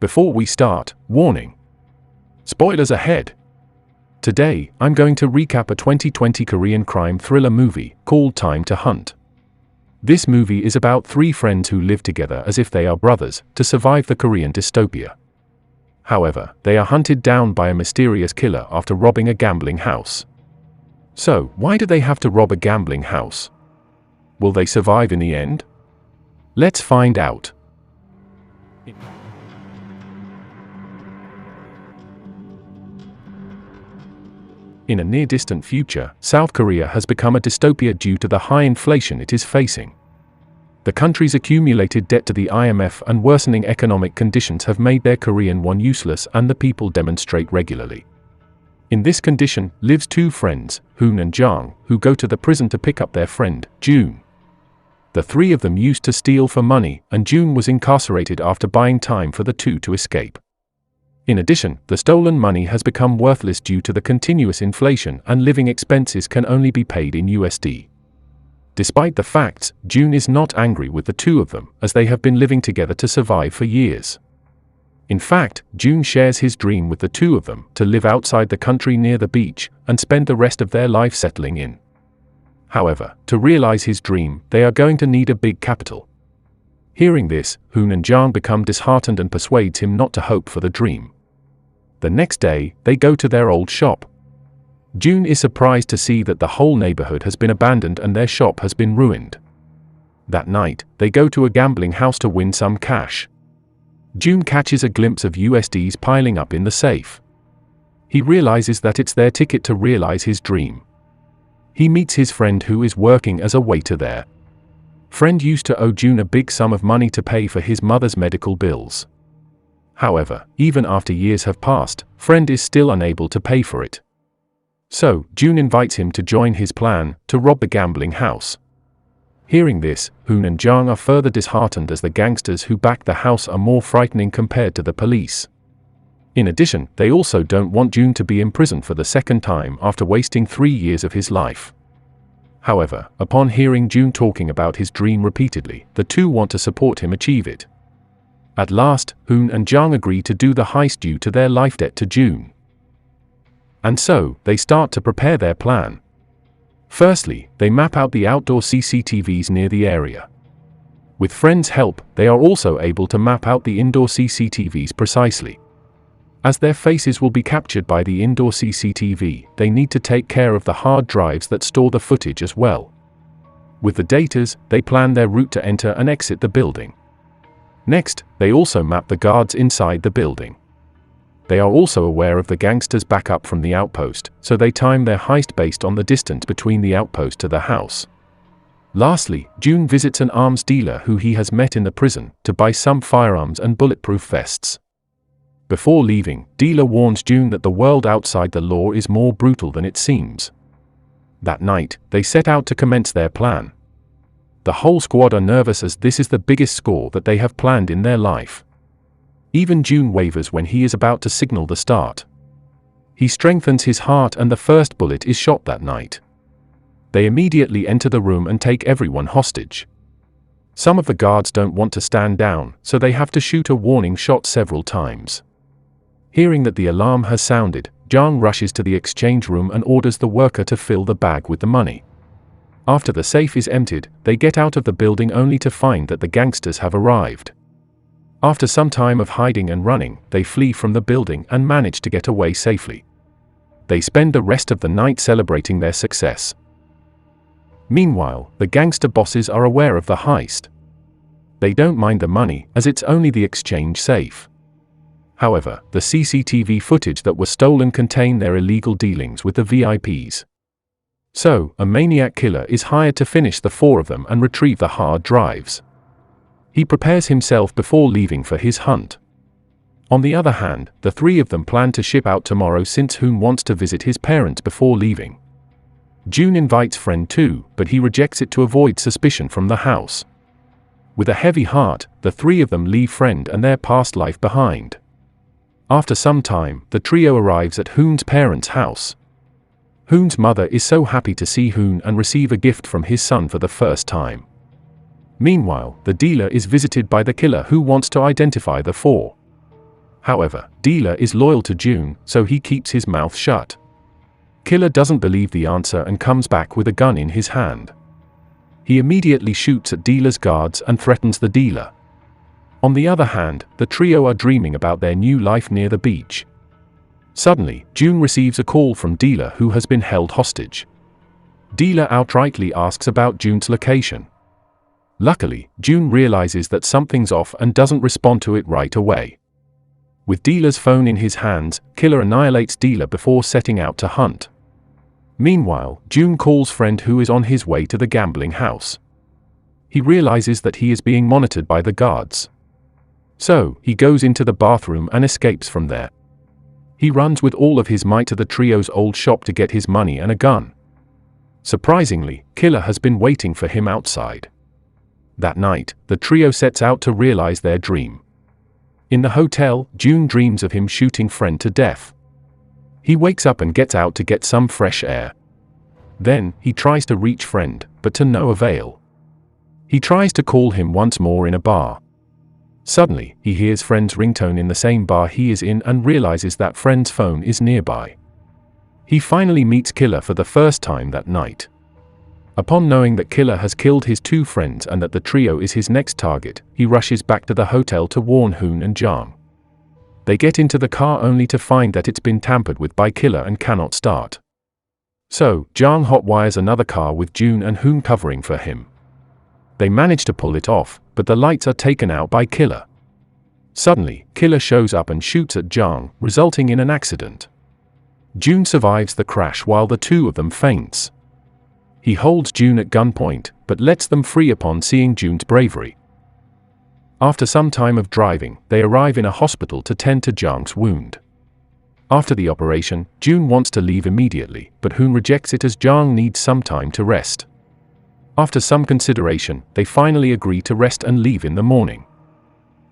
Before we start, warning. Spoilers ahead. Today, I'm going to recap a 2020 Korean crime thriller movie called Time to Hunt. This movie is about three friends who live together as if they are brothers to survive the Korean dystopia. However, they are hunted down by a mysterious killer after robbing a gambling house. So, why do they have to rob a gambling house? Will they survive in the end? Let's find out. In a near-distant future, South Korea has become a dystopia due to the high inflation it is facing. The country's accumulated debt to the IMF and worsening economic conditions have made their Korean won useless, and the people demonstrate regularly. In this condition lives two friends, Hoon and Jang, who go to the prison to pick up their friend, June. The three of them used to steal for money, and June was incarcerated after buying time for the two to escape. In addition, the stolen money has become worthless due to the continuous inflation, and living expenses can only be paid in USD. Despite the facts, June is not angry with the two of them, as they have been living together to survive for years. In fact, June shares his dream with the two of them to live outside the country near the beach and spend the rest of their life settling in. However, to realize his dream, they are going to need a big capital. Hearing this, Hoon and Jang become disheartened and persuades him not to hope for the dream. The next day, they go to their old shop. June is surprised to see that the whole neighborhood has been abandoned and their shop has been ruined. That night, they go to a gambling house to win some cash. June catches a glimpse of USDs piling up in the safe. He realizes that it's their ticket to realize his dream. He meets his friend who is working as a waiter there. Friend used to owe June a big sum of money to pay for his mother's medical bills. However, even after years have passed, friend is still unable to pay for it. So, June invites him to join his plan to rob the gambling house. Hearing this, Hoon and Jang are further disheartened as the gangsters who back the house are more frightening compared to the police. In addition, they also don't want June to be imprisoned for the second time after wasting 3 years of his life. However, upon hearing June talking about his dream repeatedly, the two want to support him achieve it. At last, Hoon and Jang agree to do the heist due to their life debt to June. And so, they start to prepare their plan. Firstly, they map out the outdoor CCTVs near the area. With friends' help, they are also able to map out the indoor CCTVs precisely. As their faces will be captured by the indoor CCTV, they need to take care of the hard drives that store the footage as well. With the datas, they plan their route to enter and exit the building. Next, they also map the guards inside the building. They are also aware of the gangsters' backup from the outpost, so they time their heist based on the distance between the outpost to the house. Lastly, June visits an arms dealer who he has met in the prison to buy some firearms and bulletproof vests. Before leaving, dealer warns June that the world outside the law is more brutal than it seems. That night, they set out to commence their plan. The whole squad are nervous as this is the biggest score that they have planned in their life. Even June wavers when he is about to signal the start. He strengthens his heart and the first bullet is shot that night. They immediately enter the room and take everyone hostage. Some of the guards don't want to stand down, so they have to shoot a warning shot several times. Hearing that the alarm has sounded, Jang rushes to the exchange room and orders the worker to fill the bag with the money. After the safe is emptied, they get out of the building only to find that the gangsters have arrived. After some time of hiding and running, they flee from the building and manage to get away safely. They spend the rest of the night celebrating their success. Meanwhile, the gangster bosses are aware of the heist. They don't mind the money, as it's only the exchange safe. However, the CCTV footage that was stolen contain their illegal dealings with the VIPs. So, a maniac killer is hired to finish the four of them and retrieve the hard drives. He prepares himself before leaving for his hunt. On the other hand, the three of them plan to ship out tomorrow since Hoon wants to visit his parents before leaving. June invites friend too, but he rejects it to avoid suspicion from the house. With a heavy heart, the three of them leave friend and their past life behind. After some time, the trio arrives at Hoon's parents' house. Hoon's mother is so happy to see Hoon and receive a gift from his son for the first time. Meanwhile, the dealer is visited by the killer who wants to identify the four. However, Dealer is loyal to June, so he keeps his mouth shut. Killer doesn't believe the answer and comes back with a gun in his hand. He immediately shoots at Dealer's guards and threatens the Dealer. On the other hand, the trio are dreaming about their new life near the beach. Suddenly, June receives a call from Dealer, who has been held hostage. Dealer outrightly asks about June's location. Luckily, June realizes that something's off and doesn't respond to it right away. With Dealer's phone in his hands, Killer annihilates Dealer before setting out to hunt. Meanwhile, June calls friend who is on his way to the gambling house. He realizes that he is being monitored by the guards. So, he goes into the bathroom and escapes from there. He runs with all of his might to the trio's old shop to get his money and a gun. Surprisingly, Killer has been waiting for him outside. That night, the trio sets out to realize their dream. In the hotel, June dreams of him shooting friend to death. He wakes up and gets out to get some fresh air. Then, he tries to reach friend, but to no avail. He tries to call him once more in a bar. Suddenly, he hears friend's ringtone in the same bar he is in and realizes that friend's phone is nearby. He finally meets Killer for the first time that night. Upon knowing that Killer has killed his two friends and that the trio is his next target, he rushes back to the hotel to warn Hoon and Jang. They get into the car only to find that it's been tampered with by Killer and cannot start. So, Jang hotwires another car with June and Hoon covering for him. They manage to pull it off, but the lights are taken out by Killer. Suddenly, Killer shows up and shoots at Jang, resulting in an accident. June survives the crash while the two of them faints. He holds June at gunpoint, but lets them free upon seeing June's bravery. After some time of driving, they arrive in a hospital to tend to Jang's wound. After the operation, June wants to leave immediately, but Hoon rejects it as Jang needs some time to rest. After some consideration, they finally agree to rest and leave in the morning.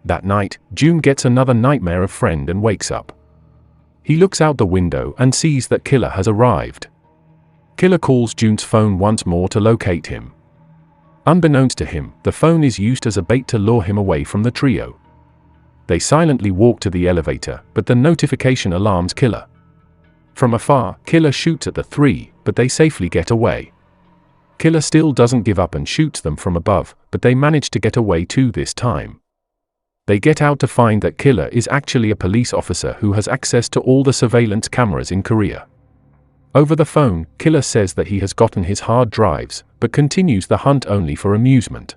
That night, June gets another nightmare of friend and wakes up. He looks out the window and sees that Killer has arrived. Killer calls June's phone once more to locate him. Unbeknownst to him, the phone is used as a bait to lure him away from the trio. They silently walk to the elevator, but the notification alarms Killer. From afar, Killer shoots at the three, but they safely get away. Killer still doesn't give up and shoots them from above, but they manage to get away too this time. They get out to find that Killer is actually a police officer who has access to all the surveillance cameras in Korea. Over the phone, Killer says that he has gotten his hard drives, but continues the hunt only for amusement.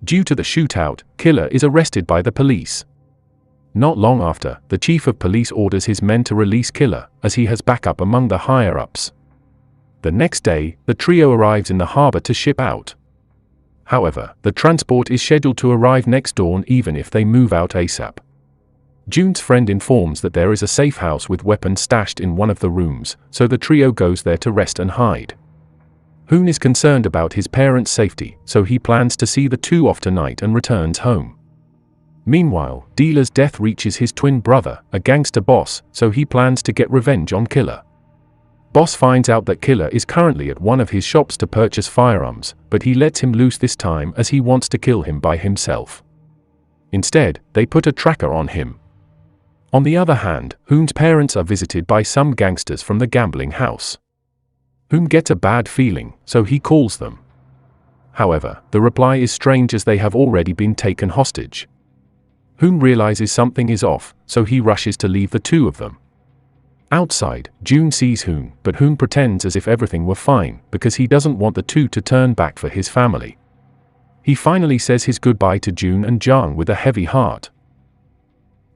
Due to the shootout, Killer is arrested by the police. Not long after, the chief of police orders his men to release Killer, as he has backup among the higher-ups. The next day, the trio arrives in the harbor to ship out. However, the transport is scheduled to arrive next dawn even if they move out ASAP. June's friend informs that there is a safe house with weapons stashed in one of the rooms, so the trio goes there to rest and hide. Hoon is concerned about his parents' safety, so he plans to see the two off tonight and returns home. Meanwhile, Dealer's death reaches his twin brother, a gangster boss, so he plans to get revenge on Killer. Boss finds out that Killer is currently at one of his shops to purchase firearms, but he lets him loose this time as he wants to kill him by himself. Instead, they put a tracker on him. On the other hand, Hoon's parents are visited by some gangsters from the gambling house. Hoon gets a bad feeling, so he calls them. However, the reply is strange as they have already been taken hostage. Hoon realizes something is off, so he rushes to leave the two of them. Outside, June sees Hoon, but Hoon pretends as if everything were fine, because he doesn't want the two to turn back for his family. He finally says his goodbye to June and Jang with a heavy heart.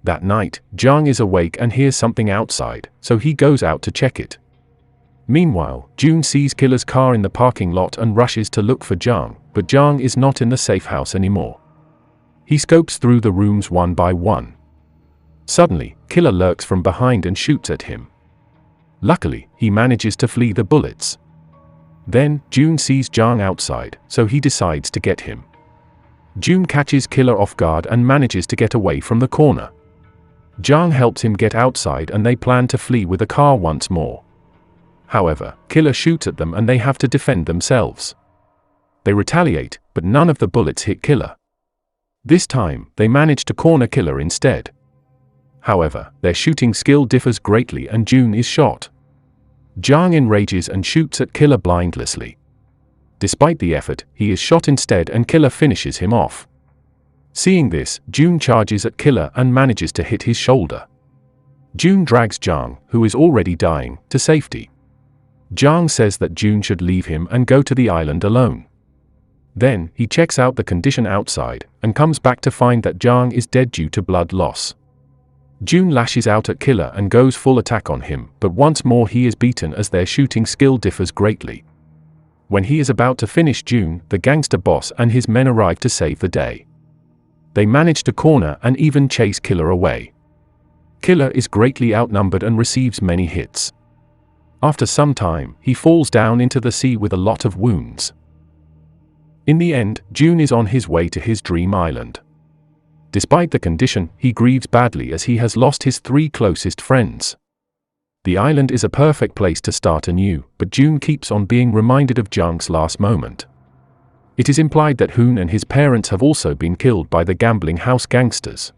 That night, Jang is awake and hears something outside, so he goes out to check it. Meanwhile, June sees Killer's car in the parking lot and rushes to look for Jang, but Jang is not in the safe house anymore. He scopes through the rooms one by one. Suddenly, Killer lurks from behind and shoots at him. Luckily, he manages to flee the bullets. Then, June sees Jang outside, so he decides to get him. June catches Killer off guard and manages to get away from the corner. Jang helps him get outside and they plan to flee with a car once more. However, Killer shoots at them and they have to defend themselves. They retaliate, but none of the bullets hit Killer. This time, they manage to corner Killer instead. However, their shooting skill differs greatly and June is shot. Jiang enrages and shoots at Killer blindlessly. Despite the effort, he is shot instead and Killer finishes him off. Seeing this, June charges at Killer and manages to hit his shoulder. June drags Jiang, who is already dying, to safety. Jiang says that June should leave him and go to the island alone. Then, he checks out the condition outside, and comes back to find that Jiang is dead due to blood loss. June lashes out at Killer and goes full attack on him, but once more he is beaten as their shooting skill differs greatly. When he is about to finish June, the gangster boss and his men arrive to save the day. They manage to corner and even chase Killer away. Killer is greatly outnumbered and receives many hits. After some time, he falls down into the sea with a lot of wounds. In the end, June is on his way to his dream island. Despite the condition, he grieves badly as he has lost his 3 closest friends. The island is a perfect place to start anew, but June keeps on being reminded of Jiang's last moment. It is implied that Hoon and his parents have also been killed by the gambling house gangsters.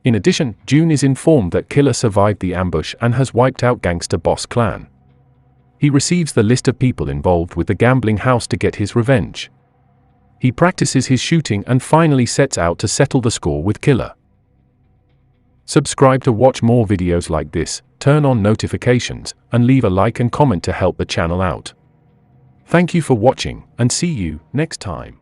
In addition, June is informed that Killer survived the ambush and has wiped out gangster boss clan. He receives the list of people involved with the gambling house to get his revenge. He practices his shooting and finally sets out to settle the score with Killer. Subscribe to watch more videos like this, turn on notifications, and leave a like and comment to help the channel out. Thank you for watching, and see you next time.